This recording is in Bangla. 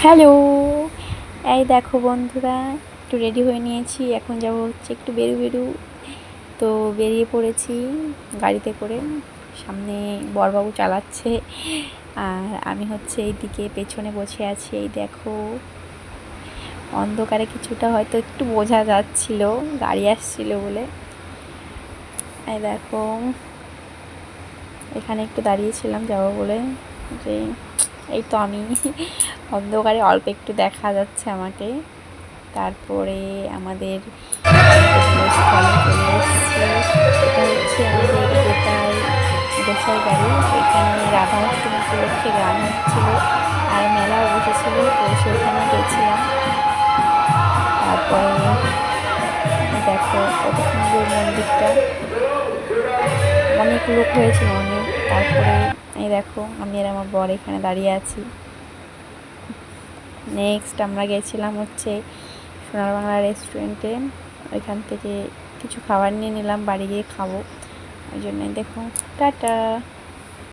হ্যালো, এই দেখো বন্ধুরা, একটু রেডি হয়ে নিয়েছি। এখন যাব হচ্ছে একটু বেরু। তো বেরিয়ে পড়েছি গাড়িতে করে। সামনে বড়বাবু চালাচ্ছে, আর আমি হচ্ছে এইদিকে পেছনে বসে আছি। এই দেখো, অন্ধকারে কিছুটা হয়তো একটু বোঝা যাচ্ছিল গাড়ি আসছিল বলে। এই দেখো, এখানে একটু দাঁড়িয়েছিলাম যাবো বলে, যে এই তো আমি অন্ধকারে অল্প একটু দেখা যাচ্ছে আমাকে। তারপরে আমাদের গন্তব্যস্থলে চলে এসেছি। এটা হচ্ছে আমাদের বেতাই গোসাই বাড়ি। এখানে রাধা অষ্টমী উপলক্ষে গান হচ্ছিল আর মেলাও বসেছিল, তো সেখানে গেছিলাম। তারপরে দেখো কত সুন্দর মন্দিরটা, অনেক লোক হয়েছিল অনেক। তারপরে এই দেখো, আমি আর আমার বর এখানে দাঁড়িয়ে আছি। নেক্সট আমরা গেছিলাম হচ্ছে সোনার বাংলা রেস্টুরেন্টে। ওইখান থেকে কিছু খাবার নিয়ে নিলাম, বাড়ি গিয়ে খাবো। ওই জন্যই দেখো, টাটা।